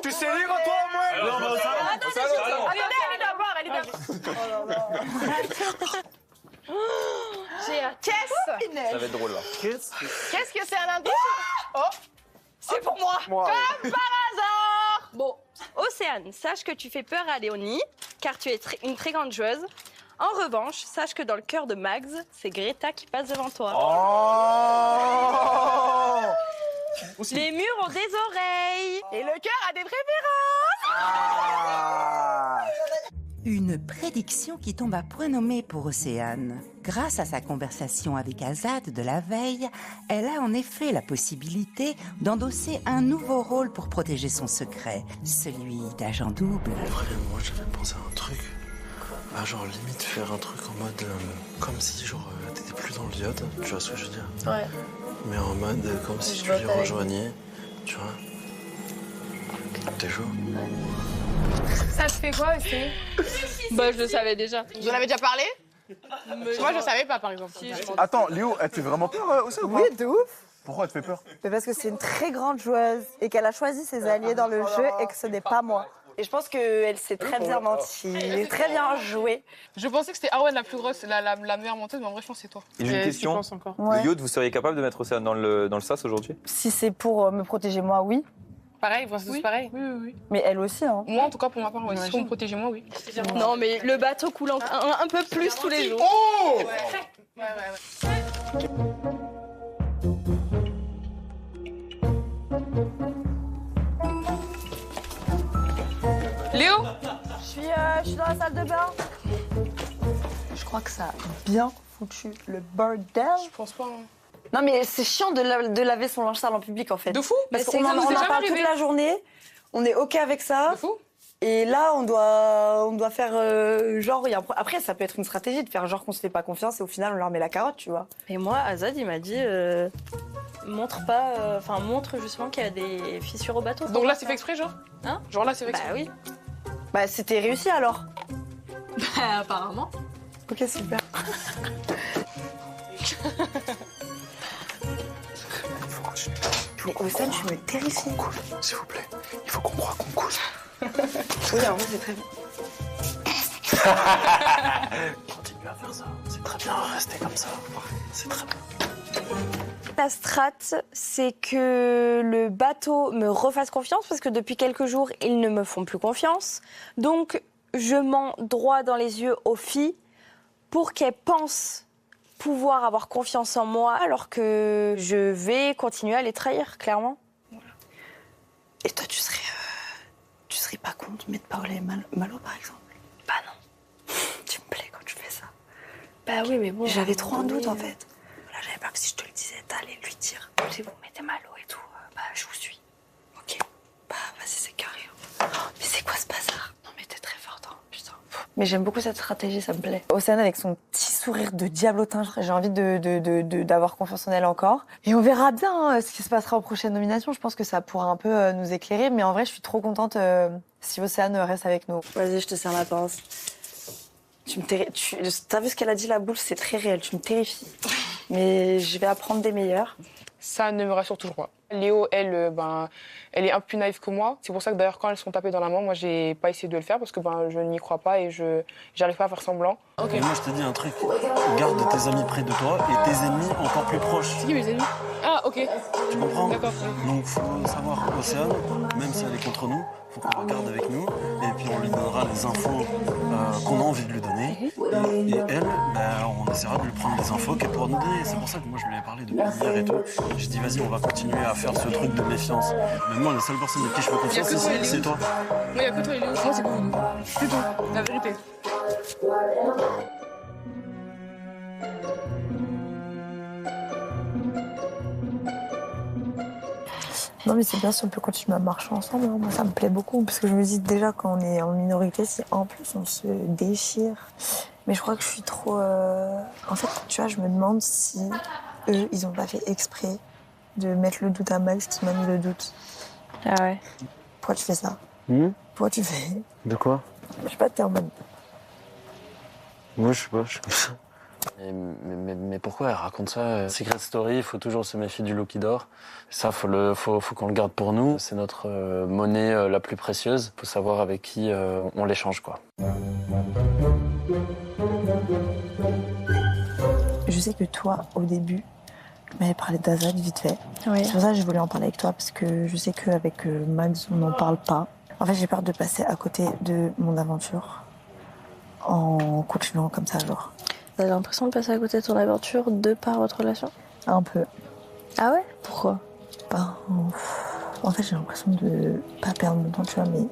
Tu sais lire, toi, au moins? Non, on va au salon. Attendez, elle est d'abord. J'ai un caisse. Ça va être drôle là. Qu'est-ce que c'est un indice? Oh, c'est pour moi. Comme par hasard. Bon, Océane, sache que tu fais peur à Léonie, car tu es une très grande joueuse. En revanche, sache que dans le cœur de Max, c'est Greta qui passe devant toi. Les murs ont des oreilles. Et le cœur a des préférences. Une prédiction qui tombe à point nommé pour Océane. Grâce à sa conversation avec Azad de la veille, elle a en effet la possibilité d'endosser un nouveau rôle pour protéger son secret, celui d'agent double. Moi j'avais pensé à un truc. Ah, genre limite faire un truc en mode comme si genre t'étais plus dans le yacht, tu vois ce que je veux dire? Ouais. Mais en mode comme si tu les rejoignais, tu vois. T'es chaud? Ça te fait quoi aussi? Bah, je le savais déjà. Vous en avez déjà parlé? Moi, je savais pas, par exemple. Attends, Léo, elle te fait vraiment peur aussi ou pas? Oui, de ouf. Pourquoi elle te fait peur? Mais parce que c'est une très grande joueuse et qu'elle a choisi ses alliés dans le jeu et que ce n'est pas moi. Et je pense qu'elle s'est très bien mentie, très bien jouée. Je pensais que c'était Arwen la plus grosse, la meilleure menteuse, mais en vrai, je pense que c'est toi. Et j'ai une question. Ouais. Yod, vous seriez capable de mettre Océane dans le sas aujourd'hui? Si c'est pour me protéger moi, oui. Pareil, c'est tous pareil. Oui. Mais elle aussi, hein. Moi, en tout cas, pour ma part, ouais. Si vous me protégez, moi, oui. Non, mais le bateau coule un peu plus tous les jours. Oh! Ouais. Léo? Je suis dans la salle de bain. Je crois que ça a bien foutu le bordel. Je pense pas. Hein. Non, mais c'est chiant de laver son linge sale en public, en fait. De fou? Parce Mais qu'on ça nous est en jamais parle toute arrivé. la journée. On est OK avec ça. De fou? Et là, on doit faire genre... Après, ça peut être une stratégie de faire genre qu'on se fait pas confiance et au final, on leur met la carotte, tu vois. Et moi, Azad, il m'a dit montre justement qu'il y a des fissures au bateau. Donc là, c'est fait exprès, genre? Hein? Genre là, c'est fait exprès? Bah oui. Bah, c'était réussi alors. Bah, apparemment. OK, super. Mais Océane, tu me terrifies. S'il vous plaît, il faut qu'on croie qu'on couche. Oui, en vrai, c'est très bien. Continue à faire ça, c'est très bien, restez comme ça. C'est très bien. La strat, c'est que le bateau me refasse confiance parce que depuis quelques jours, ils ne me font plus confiance. Donc, je mens droit dans les yeux aux filles pour qu'elles pensent pouvoir avoir confiance en moi alors que je vais continuer à les trahir, clairement. Et toi, tu serais pas contre de mettre Paola et Malo, par exemple? Bah non. Tu me plais quand tu fais ça. Bah oui, mais bon. J'avais trop un doute, en fait. Là, j'avais peur que si je te le disais, t'allais lui dire. Si vous mettez Malo et tout, bah, je vous suis. OK. Bah, vas-y, c'est carré. Oh, mais c'est quoi ce bazar? Non, mais t'es très forte, hein, putain. Mais j'aime beaucoup cette stratégie, ça me plaît. Océane, avec son petit sourire de diablotin, j'ai envie d'avoir confiance en elle encore. Et on verra bien ce qui se passera aux prochaines nominations. Je pense que ça pourra un peu nous éclairer. Mais en vrai, je suis trop contente si Océane reste avec nous. Vas-y, je te serre la pince. T'as vu ce qu'elle a dit, la boule? C'est très réel. Tu me terrifies. Mais je vais apprendre des meilleurs. Ça ne me rassure toujours pas. Léo, elle est un peu plus naïve que moi. C'est pour ça que d'ailleurs, quand elles sont tapées dans la main, moi, j'ai pas essayé de le faire parce que je n'y crois pas et j'arrive pas à faire semblant. Okay. Moi, je te dis un truc. Garde tes amis près de toi et tes ennemis encore plus proches. C'est qui mes ennemis? Ah, ok. Tu comprends? D'accord. Donc, faut savoir, Océane, même si elle est contre nous, faut qu'on la garde avec nous et puis on lui donnera les infos qu'on a envie de lui donner. Et elle, on essaiera de lui prendre les infos qu'elle pourra nous donner. C'est pour ça que moi, je lui ai parlé depuis hier et tout. J'ai dit, vas-y, on va continuer à faire ce truc de méfiance. Mais moi, la seule personne de qui je fais confiance ici, c'est toi. Moi, il n'y a que toi et Léo. Moi, c'est que vous. C'est tout. La vérité. Non, mais c'est bien si on peut continuer à marcher ensemble. Hein. Moi, ça me plaît beaucoup. Parce que je me dis déjà, quand on est en minorité, si en plus on se déchire. Mais je crois que je suis trop. En fait, tu vois, je me demande si eux, ils ont pas fait exprès de mettre le doute à Max qui m'a mis le doute. Ah ouais. Pourquoi tu fais ça? Pourquoi tu fais? De quoi? Je sais pas, t'es en mode. Moi, je sais pas, je suis comme ça. Mais pourquoi elle raconte ça? Secret Story, il faut toujours se méfier du loup qui dort. Ça, faut qu'on le garde pour nous. C'est notre monnaie la plus précieuse. Il faut savoir avec qui on l'échange, quoi. Je sais que toi, au début, tu m'avais parlé d'Azad vite fait. Oui. C'est pour ça que je voulais en parler avec toi, parce que je sais qu'avec Max, on n'en parle pas. En fait, j'ai peur de passer à côté de mon aventure en continuant comme ça, genre. T'as l'impression de passer à côté de ton aventure de par votre relation? Un peu. Ah ouais? Pourquoi? En fait, j'ai l'impression de pas perdre mon temps, tu vois, mais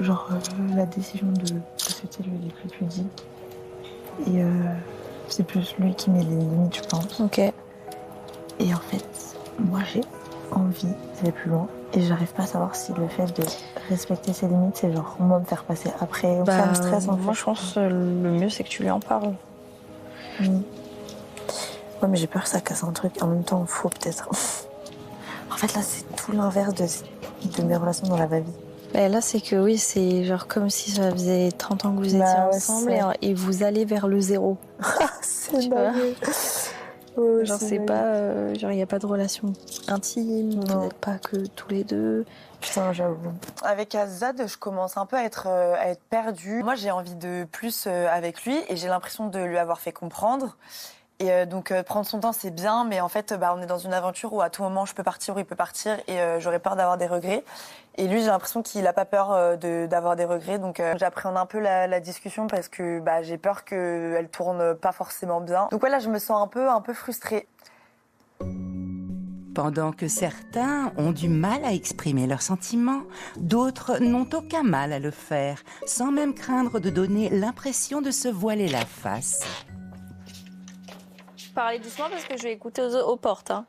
genre la décision de respecter le que tu dis. Et c'est plus lui qui met les limites, je pense. Ok. Et en fait, moi, j'ai envie d'aller plus loin. Et j'arrive pas à savoir si le fait de respecter ses limites, c'est genre moi me faire passer après ou ça me stresse en fait. Moi, je pense que le mieux, c'est que tu lui en parles. Ouais, mais j'ai peur que ça casse un truc. En même temps, faux peut-être. En fait, là, c'est tout l'inverse de mes relations dans la vraie vie. Bah, là, c'est que oui, c'est genre comme si ça faisait 30 ans que vous étiez ensemble et vous allez vers le zéro. C'est dingue. Ouais, genre, c'est pas. Genre, il n'y a pas de relation intime, vous n'êtes pas que tous les deux. Putain, j'avoue. Avec Azad, je commence un peu à être perdue. Moi, j'ai envie de plus avec lui et j'ai l'impression de lui avoir fait comprendre. Et donc, prendre son temps, c'est bien, mais en fait, on est dans une aventure où à tout moment, je peux partir ou il peut partir et j'aurais peur d'avoir des regrets. Et lui, j'ai l'impression qu'il n'a pas peur d'avoir des regrets. Donc, j'appréhende un peu la discussion parce que j'ai peur qu'elle tourne pas forcément bien. Donc, voilà, je me sens un peu frustrée. Pendant que certains ont du mal à exprimer leurs sentiments, d'autres n'ont aucun mal à le faire, sans même craindre de donner l'impression de se voiler la face. Parlez doucement parce que je vais écouter aux portes. Hein.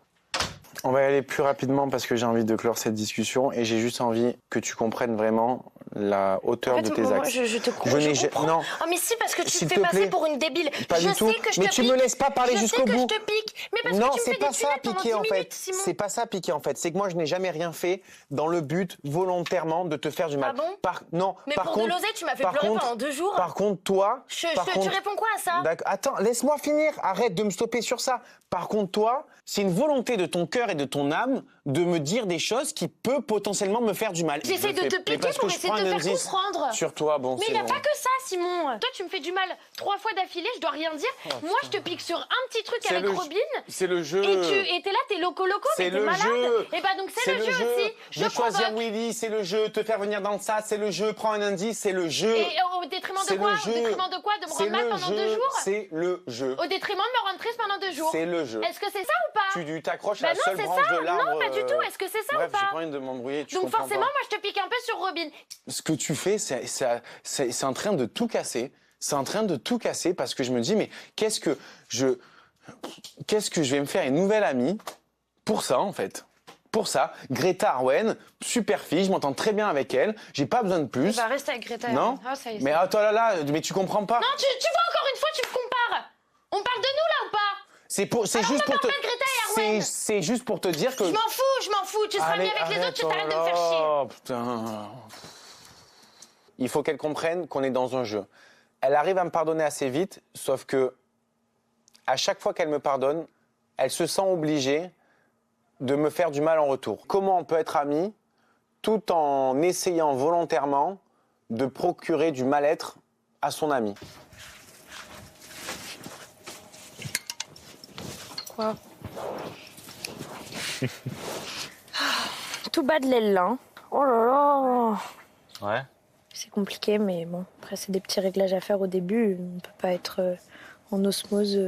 On va y aller plus rapidement parce que j'ai envie de clore cette discussion et j'ai juste envie que tu comprennes vraiment la hauteur de tes actes. Je te comprends. Non. Oh mais si, parce que tu S'il te te fais passer plaît. pour une débile. Pas je du tout. sais que je Mais te tu pique. me laisses pas parler jusqu'au bout. Je sais que je te pique. Mais parce Non, que tu me c'est fais pas des ça tunnels pendant piquer 10 en fait. minutes, Simon. C'est pas ça piquer en fait. C'est que moi je n'ai jamais rien fait dans le but volontairement de te faire du mal. Ah bon? Non. Mais par pour contre, de l'oseille, tu m'as fait pleurer pendant 2 jours. Par contre, toi. Tu réponds quoi à ça? D'accord. Attends, laisse-moi finir. Arrête de me stopper sur ça. Par contre, toi, c'est une volonté de ton cœur et de ton âme de me dire des choses qui peuvent potentiellement me faire du mal. J'essaie de te piquer pour essayer de te faire comprendre. Sur toi, bon, mais il n'y a pas que ça, Simon. Toi, tu me fais du mal 3 fois d'affilée, je dois rien dire. Moi, je te pique sur un petit truc avec Robin. C'est le jeu. Et t'es là, t'es loco, mais t'es malade. Et bah donc c'est le jeu aussi. De choisir Willy, c'est le jeu. Te faire venir dans ça, c'est le jeu. Prends un indice, c'est le jeu. Et au détriment de quoi? Au détriment de quoi? De me rendre mal pendant 2 jours? C'est le jeu. Au détriment de me rendre triste pendant 2 jours? C'est le jeu. Est-ce que c'est ça ou pas? Tu t'accroches à la seule branche de l'arbre. Non, pas du tout. Est-ce que c'est ça ou pas? Bref, j'ai pas envie de m'embrouiller. Donc forcément, moi, je te pique un peu sur Robin. Ce que tu fais, c'est en train de tout casser. C'est en train de tout casser parce que je me dis, mais qu'est-ce que je vais me faire une nouvelle amie pour ça, en fait. Pour ça, Greta Arwen, super fille, je m'entends très bien avec elle, j'ai pas besoin de plus. Bah reste avec Greta. Non. Ah, ça y est, mais attends là, mais tu comprends pas. Non, tu vois encore une fois, tu me compares. On parle de nous là ou pas? C'est juste pour te dire que. Je m'en fous. Tu seras mis avec les autres, tu t'arrêtes de me faire chier. Oh putain. Il faut qu'elle comprenne qu'on est dans un jeu. Elle arrive à me pardonner assez vite, sauf que à chaque fois qu'elle me pardonne, elle se sent obligée de me faire du mal en retour. Comment on peut être amis tout en essayant volontairement de procurer du mal-être à son ami? Quoi? Tout bas de l'aile là. Oh là là. Ouais. C'est compliqué, mais bon, après c'est des petits réglages à faire au début. On peut pas être en osmose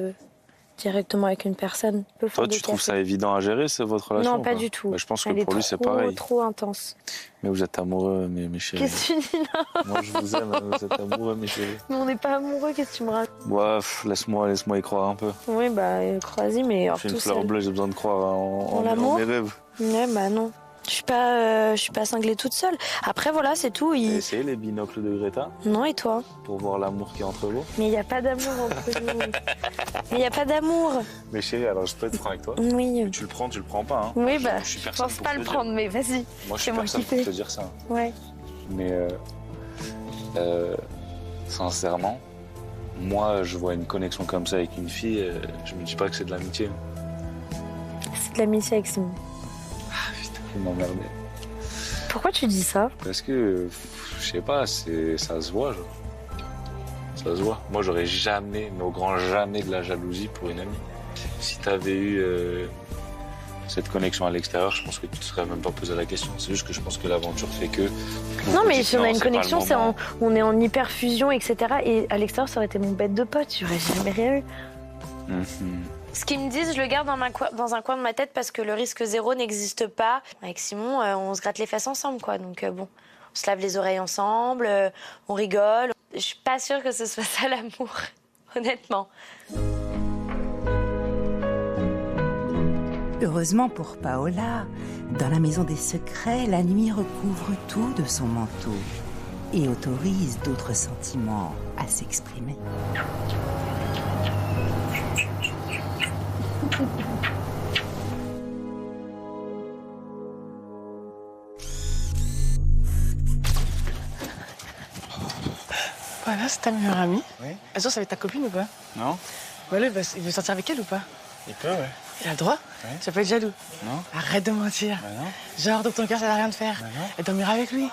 directement avec une personne. Toi, tu trouves ça évident à gérer, votre relation? Non, pas du tout. Bah, je pense que pour lui, c'est pareil. Trop intense. Mais vous êtes amoureux, mes chéris. Qu'est-ce que tu dis là? Moi, je vous aime, vous êtes amoureux, mes chéris. Mais on n'est pas amoureux, qu'est-ce que tu me racontes? Ouais, laisse-moi y croire un peu. Oui, bah, crois-y, mais hors Je suis tout une fleur seul. bleue, j'ai besoin de croire en l'amour? mes rêves. Ouais, bah non. Je suis pas cinglée toute seule. Après, voilà, c'est tout. T'as essayé les binocles de Greta? Non, et toi? Pour voir l'amour qui est entre vous? Mais il n'y a pas d'amour entre nous. Mais il n'y a pas d'amour. Mais chérie, alors je peux être franc avec toi? Oui. Tu le prends, tu le prends pas. Hein. Oui, bah, je suis je personne pense pour pas te le dire. prendre, mais vas-y. Moi, je suis personne pour te dire ça. Ouais. Mais sincèrement, Moi, je vois une connexion comme ça avec une fille, je me dis pas que c'est de l'amitié. C'est de l'amitié avec Simon. Ah putain, il m'emmerdait. Pourquoi tu dis ça? Parce que, je sais pas, ça se voit, genre. Ça se voit. Moi, j'aurais jamais, mais au grand jamais, de la jalousie pour une amie. Si t'avais eu cette connexion à l'extérieur, je pense que tu te serais même pas posé la question. C'est juste que je pense que l'aventure fait que... Non, mais si on a une c'est pas le connexion, moment. on est en hyperfusion, etc. Et à l'extérieur, ça aurait été mon bête de pote. J'aurais jamais rien eu. Ce qu'ils me disent, je le garde dans un coin de ma tête parce que le risque zéro n'existe pas. Avec Simon, on se gratte les fesses ensemble, quoi. Donc bon, on se lave les oreilles ensemble, on rigole. Je suis pas sûre que ce soit ça l'amour, honnêtement. Heureusement pour Paola, dans la maison des secrets, la nuit recouvre tout de son manteau et autorise d'autres sentiments à s'exprimer. Voilà, c'est ta meilleure amie. Oui. Elle sort avec ta copine ou pas? Non. Voilà, il veut sortir avec elle ou pas? Il peut, ouais. Il a le droit? Ouais. Tu vas pas être jaloux? Non. Arrête de mentir. Bah non. Genre, dans ton cœur, ça n'a rien de faire. Bah non. Elle dormira avec lui.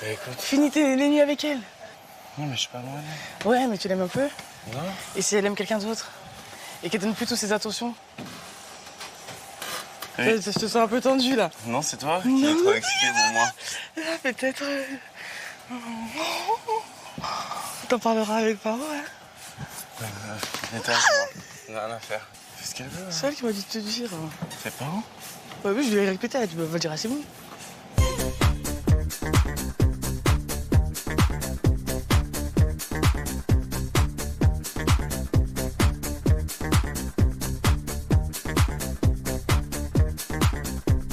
Bah écoute. Finis les nuits avec elle. Non, mais je suis pas moi. Ouais, mais tu l'aimes un peu. Non. Et si elle aime quelqu'un d'autre? Et qu'elle donne plus toutes ses attentions? Oui. Je te sens un peu tendu là. Non, c'est toi qui es trop excité pour moi. Ah, peut-être. T'en parleras avec Paro, hein? Étage, on a rien à faire. Fais ce qu'elle veut. C'est elle qui m'a dit de te dire. Tes parents? Bah oui, je lui ai répété, tu vas le dire à Simon.